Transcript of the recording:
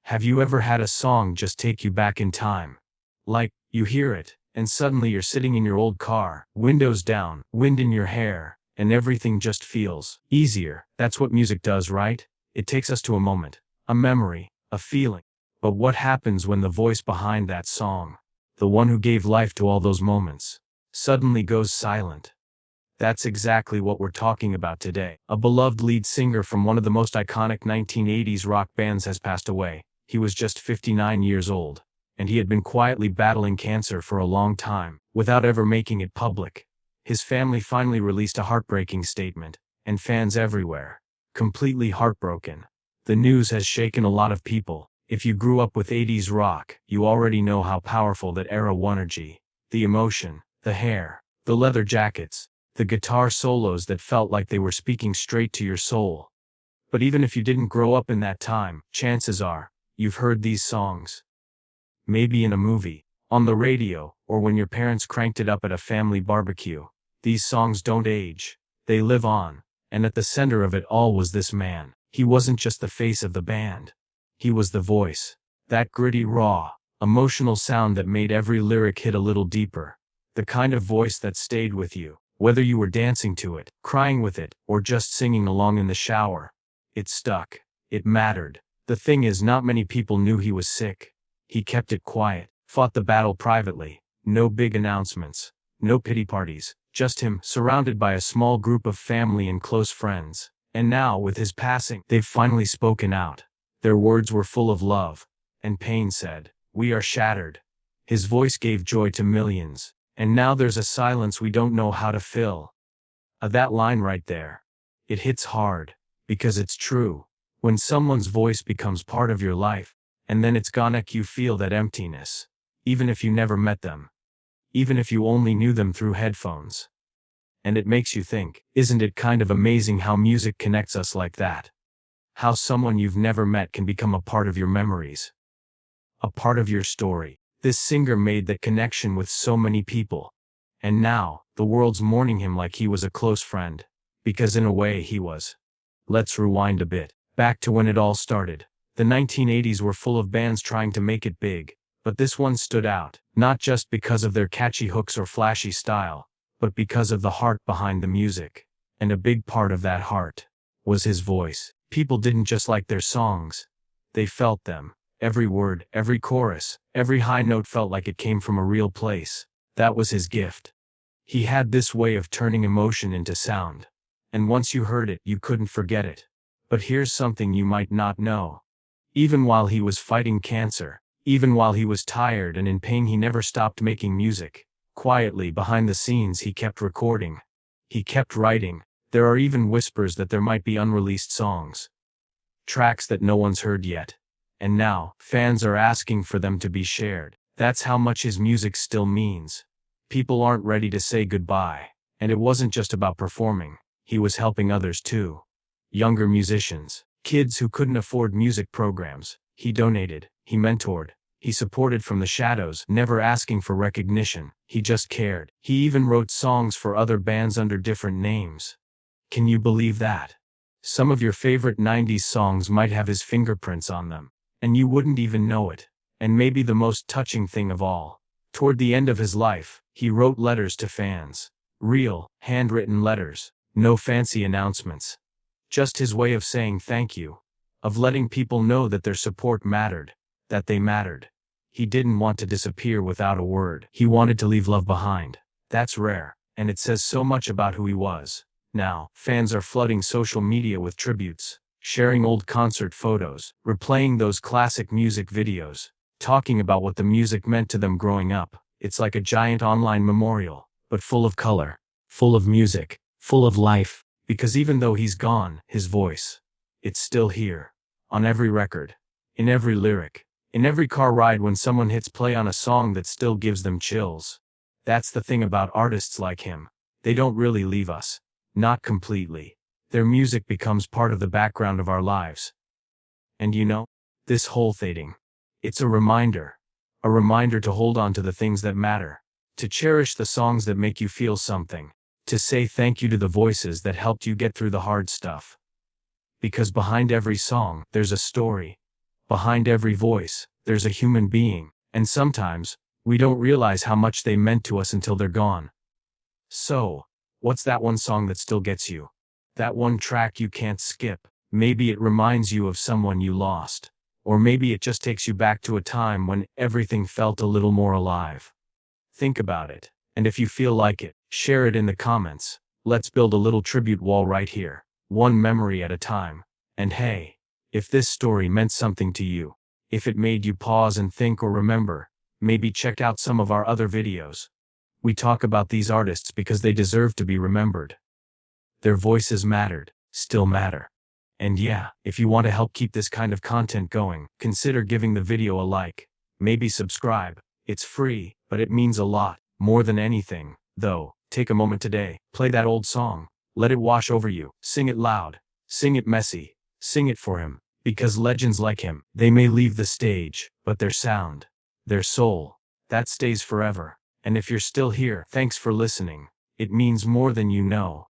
Have you ever had a song just take you back in time? Like, you hear it, and suddenly you're sitting in your old car, windows down, wind in your hair, and everything just feels easier. That's what music does, right? It takes us to a moment, a memory, a feeling. But what happens when the voice behind that song, the one who gave life to all those moments, suddenly goes silent? That's exactly what we're talking about today. A beloved lead singer from one of the most iconic 1980s rock bands has passed away. He was just 59 years old, and he had been quietly battling cancer for a long time, without ever making it public. His family finally released a heartbreaking statement, and fans everywhere, completely heartbroken. The news has shaken a lot of people. If you grew up with 80s rock, you already know how powerful that era was. Energy, the emotion, the hair, the leather jackets, the guitar solos that felt like they were speaking straight to your soul. But even if you didn't grow up in that time, chances are, you've heard these songs. Maybe in a movie, on the radio, or when your parents cranked it up at a family barbecue. These songs don't age. They live on. And at the center of it all was this man. He wasn't just the face of the band. He was the voice. That gritty, raw, emotional sound that made every lyric hit a little deeper. The kind of voice that stayed with you, whether you were dancing to it, crying with it, or just singing along in the shower. It stuck. It mattered. The thing is, not many people knew he was sick. He kept it quiet, fought the battle privately. No big announcements, no pity parties, just him, surrounded by a small group of family and close friends. And now, with his passing, they've finally spoken out. Their words were full of love and pain. Said, "We are shattered." His voice gave joy to millions, and now there's a silence we don't know how to fill. That line right there. It hits hard, because it's true. When someone's voice becomes part of your life, and then it's gone, you feel that emptiness. Even if you never met them. Even if you only knew them through headphones. And it makes you think, isn't it kind of amazing how music connects us like that? How someone you've never met can become a part of your memories. A part of your story. This singer made that connection with so many people. And now, the world's mourning him like he was a close friend. Because in a way he was. Let's rewind a bit. Back to when it all started. The 1980s were full of bands trying to make it big, but this one stood out, not just because of their catchy hooks or flashy style, but because of the heart behind the music. And a big part of that heart was his voice. People didn't just like their songs. They felt them. Every word, every chorus, every high note felt like it came from a real place. That was his gift. He had this way of turning emotion into sound. And once you heard it, you couldn't forget it. But here's something you might not know. Even while he was fighting cancer, even while he was tired and in pain, he never stopped making music. Quietly behind the scenes, he kept recording. He kept writing. There are even whispers that there might be unreleased songs. Tracks that no one's heard yet. And now, fans are asking for them to be shared. That's how much his music still means. People aren't ready to say goodbye. And it wasn't just about performing. He was helping others too. Younger musicians, kids who couldn't afford music programs. He donated, he mentored, he supported from the shadows, never asking for recognition. He just cared. He even wrote songs for other bands under different names. Can you believe that? Some of your favorite 90s songs might have his fingerprints on them, and you wouldn't even know it. And maybe the most touching thing of all, toward the end of his life, he wrote letters to fans. Real, handwritten letters. No fancy announcements. Just his way of saying thank you. Of letting people know that their support mattered. That they mattered. He didn't want to disappear without a word. He wanted to leave love behind. That's rare, and it says so much about who he was. Now, fans are flooding social media with tributes, sharing old concert photos, replaying those classic music videos, talking about what the music meant to them growing up. It's like a giant online memorial, but full of color, full of music, full of life. Because even though he's gone, his voice, it's still here. On every record, in every lyric, in every car ride when someone hits play on a song that still gives them chills. That's the thing about artists like him. They don't really leave us. Not completely. Their music becomes part of the background of our lives. And you know, this whole thing, it's a reminder. A reminder to hold on to the things that matter. To cherish the songs that make you feel something. To say thank you to the voices that helped you get through the hard stuff. Because behind every song, there's a story. Behind every voice, there's a human being, and sometimes, we don't realize how much they meant to us until they're gone. So, what's that one song that still gets you? That one track you can't skip? Maybe it reminds you of someone you lost. Or maybe it just takes you back to a time when everything felt a little more alive. Think about it, and if you feel like it, share it in the comments. Let's build a little tribute wall right here, one memory at a time. And hey, if this story meant something to you, if it made you pause and think or remember, maybe check out some of our other videos. We talk about these artists because they deserve to be remembered. Their voices mattered, still matter. And yeah, if you want to help keep this kind of content going, consider giving the video a like, maybe subscribe. It's free, but it means a lot. More than anything, though, take a moment today, play that old song, let it wash over you, sing it loud, sing it messy, sing it for him, because legends like him, they may leave the stage, but their sound, their soul, that stays forever. And if you're still here, thanks for listening. It means more than you know.